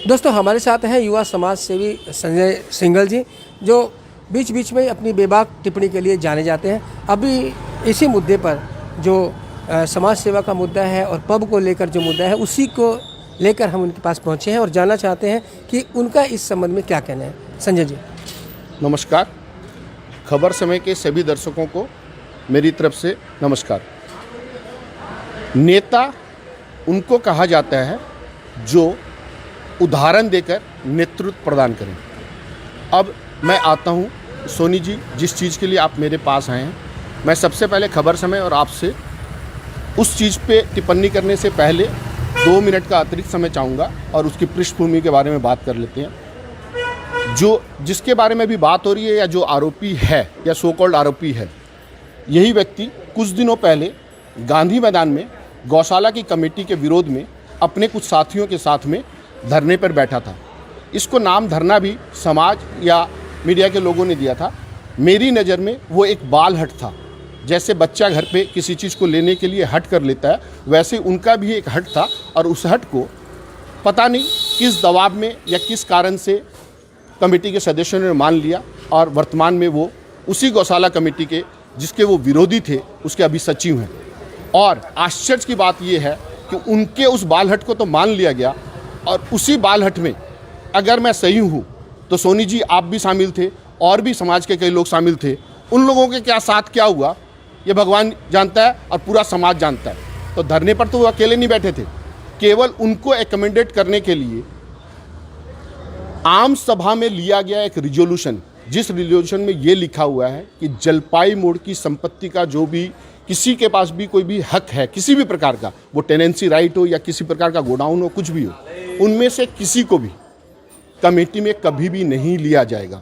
दोस्तों हमारे साथ हैं युवा समाज सेवी संजय सिंघल जी, जो बीच बीच में अपनी बेबाक टिप्पणी के लिए जाने जाते हैं। अभी इसी मुद्दे पर जो समाज सेवा का मुद्दा है और पब को लेकर जो मुद्दा है, उसी को लेकर हम उनके पास पहुंचे हैं और जानना चाहते हैं कि उनका इस संबंध में क्या कहना है। संजय जी नमस्कार। खबर समय के सभी दर्शकों को मेरी तरफ से नमस्कार। नेता उनको कहा जाता है जो उदाहरण देकर नेतृत्व प्रदान करें। अब मैं आता हूं, सोनी जी, जिस चीज़ के लिए आप मेरे पास आए हैं, मैं सबसे पहले खबर समय और आपसे उस चीज़ पे टिप्पणी करने से पहले 2 मिनट का अतिरिक्त समय चाहूँगा और उसकी पृष्ठभूमि के बारे में बात कर लेते हैं। जो जिसके बारे में भी बात हो रही है या जो आरोपी है या सो कॉल्ड आरोपी है, यही व्यक्ति कुछ दिनों पहले गांधी मैदान में गौशाला की कमेटी के विरोध में अपने कुछ साथियों के साथ में धरने पर बैठा था। इसको नाम धरना भी समाज या मीडिया के लोगों ने दिया था। मेरी नज़र में वो एक बाल हट था। जैसे बच्चा घर पे किसी चीज़ को लेने के लिए हट कर लेता है, वैसे उनका भी एक हट था और उस हट को पता नहीं किस दबाव में या किस कारण से कमेटी के सदस्यों ने मान लिया और वर्तमान में वो उसी गौशाला कमेटी के जिसके वो विरोधी थे उसके अभी सचिव हैं। और आश्चर्य की बात ये है कि उनके उस बाल हट को तो मान लिया गया और उसी बाल हट में अगर मैं सही हूँ तो सोनी जी आप भी शामिल थे और भी समाज के कई लोग शामिल थे। उन लोगों के क्या साथ क्या हुआ ये भगवान जानता है और पूरा समाज जानता है। तो धरने पर तो वो अकेले नहीं बैठे थे, केवल उनको एकमेंडेट करने के लिए आम सभा में लिया गया एक रिजोल्यूशन, जिस रिजोल्यूशन में ये लिखा हुआ है कि जलपाई मोड़ की संपत्ति का जो भी किसी के पास भी कोई भी हक है, किसी भी प्रकार का, वो टेनेंसी राइट हो या किसी प्रकार का गोडाउन हो, कुछ भी हो, उनमें से किसी को भी कमेटी में कभी भी नहीं लिया जाएगा।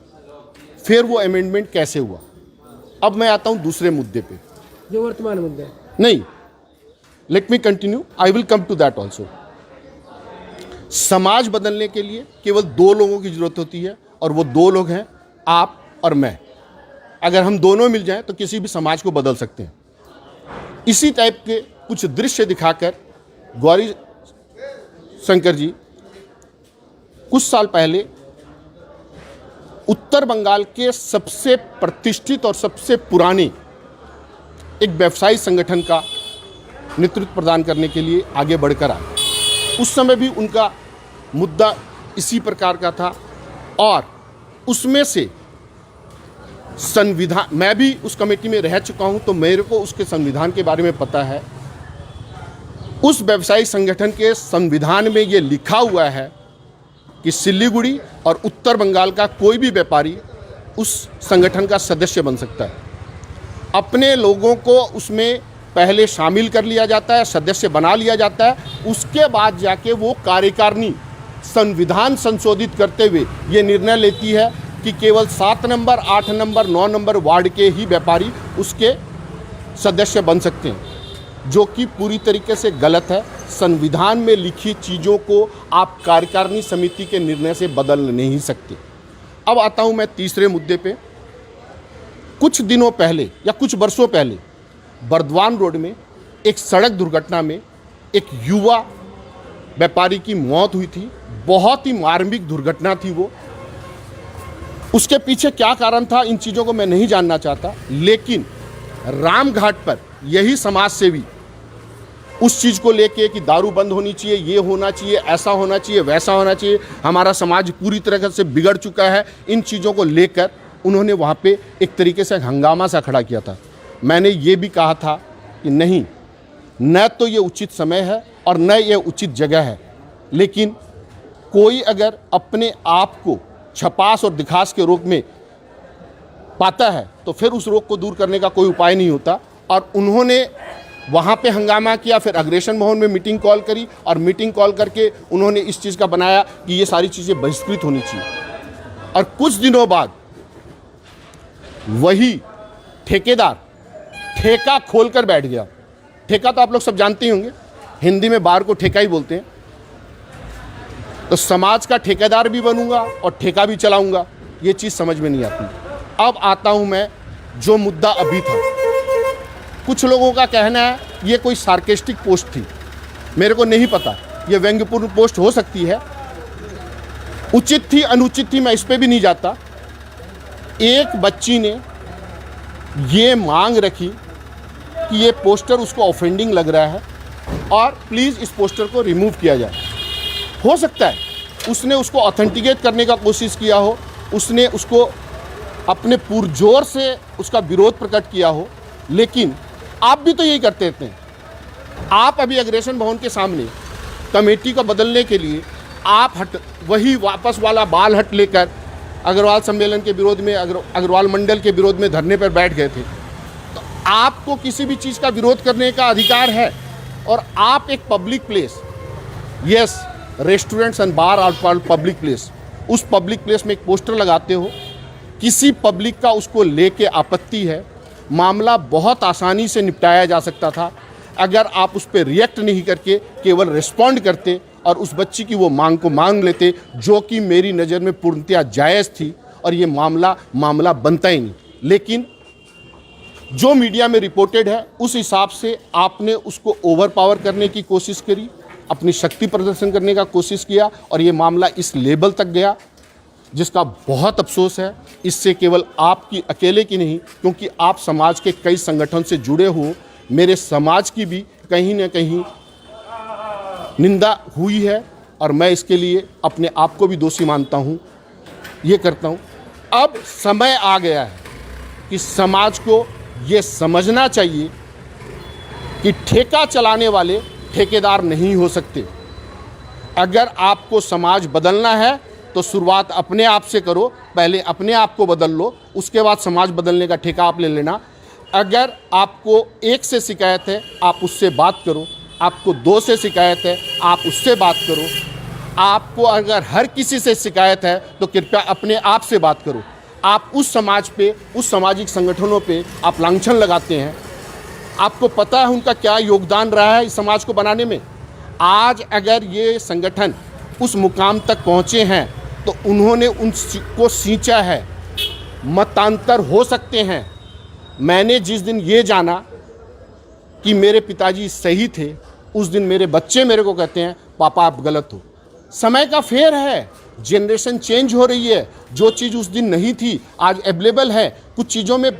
फिर वो अमेंडमेंट कैसे हुआ? अब मैं आता हूं दूसरे मुद्दे पे, जो वर्तमान मुद्दा है। नहीं, let me continue, I will come to that also. समाज बदलने के लिए केवल 2 लोगों की जरूरत होती है और वो 2 लोग हैं आप और मैं। अगर हम दोनों मिल जाएं तो किसी भी समाज को बदल सकते हैं। इसी टाइप के कुछ दृश्य दिखाकर गौरी शंकर जी कुछ साल पहले उत्तर बंगाल के सबसे प्रतिष्ठित और सबसे पुराने एक व्यवसायी संगठन का नेतृत्व प्रदान करने के लिए आगे बढ़कर आए। उस समय भी उनका मुद्दा इसी प्रकार का था और उसमें से संविधान, मैं भी उस कमेटी में रह चुका हूं तो मेरे को उसके संविधान के बारे में पता है। उस व्यवसायी संगठन के संविधान में ये लिखा हुआ है कि सिलीगुड़ी और उत्तर बंगाल का कोई भी व्यापारी उस संगठन का सदस्य बन सकता है। अपने लोगों को उसमें पहले शामिल कर लिया जाता है, सदस्य बना लिया जाता है, उसके बाद जाके वो कार्यकारिणी संविधान संशोधित करते हुए ये निर्णय लेती है कि केवल 7 नंबर, 8 नंबर, 9 नंबर वार्ड के ही व्यापारी उसके सदस्य बन सकते हैं, जो कि पूरी तरीके से गलत है। संविधान में लिखी चीज़ों को आप कार्यकारिणी समिति के निर्णय से बदल नहीं सकते। अब आता हूं मैं तीसरे मुद्दे पे। कुछ दिनों पहले या कुछ वर्षों पहले बर्दवान रोड में एक सड़क दुर्घटना में एक युवा व्यापारी की मौत हुई थी। बहुत ही मार्मिक दुर्घटना थी वो। उसके पीछे क्या कारण था इन चीज़ों को मैं नहीं जानना चाहता, लेकिन रामघाट पर यही समाज सेवी उस चीज़ को लेके कि दारू बंद होनी चाहिए, ये होना चाहिए, ऐसा होना चाहिए, वैसा होना चाहिए, हमारा समाज पूरी तरह से बिगड़ चुका है, इन चीज़ों को लेकर उन्होंने वहाँ पे एक तरीके से हंगामा सा खड़ा किया था। मैंने ये भी कहा था कि नहीं, न तो ये उचित समय है और न ये उचित जगह है, लेकिन कोई अगर अपने आप को छपास और दिखास के रोग में पाता है तो फिर उस रोग को दूर करने का कोई उपाय नहीं होता। और उन्होंने वहाँ पे हंगामा किया, फिर अग्रेशन भवन में मीटिंग कॉल करी और मीटिंग कॉल करके उन्होंने इस चीज़ का बनाया कि ये सारी चीज़ें बहिष्कृत होनी चाहिए। और कुछ दिनों बाद वही ठेकेदार ठेका खोलकर बैठ गया। ठेका तो आप लोग सब जानते ही होंगे, हिंदी में बार को ठेका ही बोलते हैं। तो समाज का ठेकेदार भी बनूंगा और ठेका भी चलाऊंगा, ये चीज़ समझ में नहीं आती। अब आता हूं मैं जो मुद्दा अभी था। कुछ लोगों का कहना है ये कोई सार्केस्टिक पोस्ट थी, मेरे को नहीं पता, ये व्यंग्यपूर्ण पोस्ट हो सकती है, उचित थी अनुचित थी मैं इस पे भी नहीं जाता। एक बच्ची ने ये मांग रखी कि ये पोस्टर उसको ऑफेंडिंग लग रहा है और प्लीज़ इस पोस्टर को रिमूव किया जाए। हो सकता है उसने उसको ऑथेंटिकेट करने का कोशिश किया हो, उसने उसको अपने पुरजोर से उसका विरोध प्रकट किया हो, लेकिन आप भी तो यही करते थे। आप अभी अग्रेशन भवन के सामने कमेटी को बदलने के लिए आप वही वापस वाला बाल हट लेकर अग्रवाल सम्मेलन के विरोध में, अग्रवाल मंडल के विरोध में धरने पर बैठ गए थे। तो आपको किसी भी चीज़ का विरोध करने का अधिकार है और आप एक public place, yes restaurants and bar are public place, उस पब्लिक प्लेस में एक पोस्टर लगाते हो, किसी पब्लिक का उसको लेके आपत्ति है, मामला बहुत आसानी से निपटाया जा सकता था अगर आप उस पर रिएक्ट नहीं करके केवल रिस्पॉन्ड करते और उस बच्ची की वो मांग को मांग लेते, जो कि मेरी नज़र में पूर्णतया जायज़ थी और ये मामला बनता ही नहीं। लेकिन जो मीडिया में रिपोर्टेड है उस हिसाब से आपने उसको ओवर पावर करने की कोशिश करी, अपनी शक्ति प्रदर्शन करने का कोशिश किया और ये मामला इस लेवल तक गया, जिसका बहुत अफसोस है। इससे केवल आपकी अकेले की नहीं, क्योंकि आप समाज के कई संगठन से जुड़े हो, मेरे समाज की भी कहीं ना कहीं निंदा हुई है और मैं इसके लिए अपने आप को भी दोषी मानता हूँ, ये करता हूँ। अब समय आ गया है कि समाज को ये समझना चाहिए कि ठेका चलाने वाले ठेकेदार नहीं हो सकते। अगर आपको समाज बदलना है तो शुरुआत अपने आप से करो, पहले अपने आप को बदल लो, उसके बाद समाज बदलने का ठेका आप ले लेना। अगर आपको एक से शिकायत है आप उससे बात करो, आपको दो से शिकायत है आप उससे बात करो, आपको अगर हर किसी से शिकायत है तो कृपया अपने आप से बात करो। आप उस समाज पे, उस सामाजिक संगठनों पे आप लांछन लगाते हैं, आपको पता है उनका क्या योगदान रहा है इस समाज को बनाने में। आज अगर ये संगठन उस मुकाम तक पहुँचे हैं तो उन्होंने उनको सींचा है, मतांतर हो सकते हैं। मैंने जिस दिन ये जाना कि मेरे पिताजी सही थे, उस दिन मेरे बच्चे मेरे को कहते हैं पापा आप गलत हो। समय का फेर है, जनरेशन चेंज हो रही है, जो चीज़ उस दिन नहीं थी आज अवेलेबल है। कुछ चीज़ों में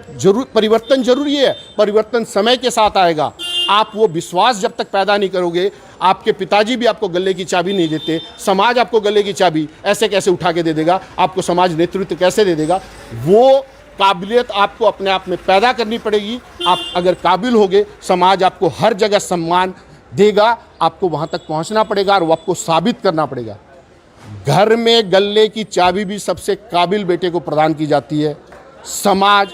परिवर्तन जरूरी है, परिवर्तन समय के साथ आएगा। आप वो विश्वास जब तक पैदा नहीं करोगे, आपके पिताजी भी आपको गले की चाबी नहीं देते, समाज आपको गले की चाबी ऐसे कैसे उठा के दे देगा, आपको समाज नेतृत्व कैसे दे देगा। वो काबिलियत आपको अपने आप में पैदा करनी पड़ेगी। आप अगर काबिल होगे, समाज आपको हर जगह सम्मान देगा, आपको वहाँ तक पहुँचना पड़ेगा और वो आपको साबित करना पड़ेगा। घर में गले की चाबी भी सबसे काबिल बेटे को प्रदान की जाती है। समाज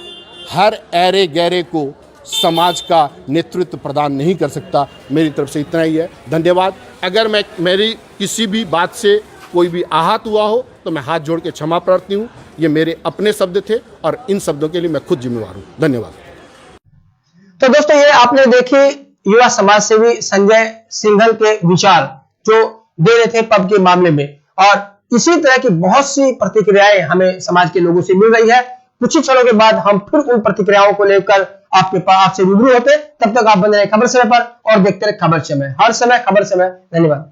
हर ऐरे गैरे को समाज का नेतृत्व प्रदान नहीं कर सकता। मेरी तरफ से इतना ही है, धन्यवाद। अगर मेरी किसी भी बात से कोई भी आहत हुआ हो तो मैं हाथ जोड़ के क्षमा प्रार्थी हूँ। ये मेरे अपने शब्द थे और इन शब्दों के लिए मैं खुद जिम्मेवार हूँ। धन्यवाद। तो दोस्तों, ये आपने देखी युवा समाज सेवी संजय सिंघल के विचार जो दे रहे थे पब के मामले में, और इसी तरह की बहुत सी प्रतिक्रियाएं हमें समाज के लोगों से मिल रही है। कुछ ही क्षणों के बाद हम फिर उन प्रतिक्रियाओं को लेकर आपसे रूबरू होते। तब तक आप बने रहे खबर समय पर और देखते रहे खबर समय, हर समय खबर समय। धन्यवाद।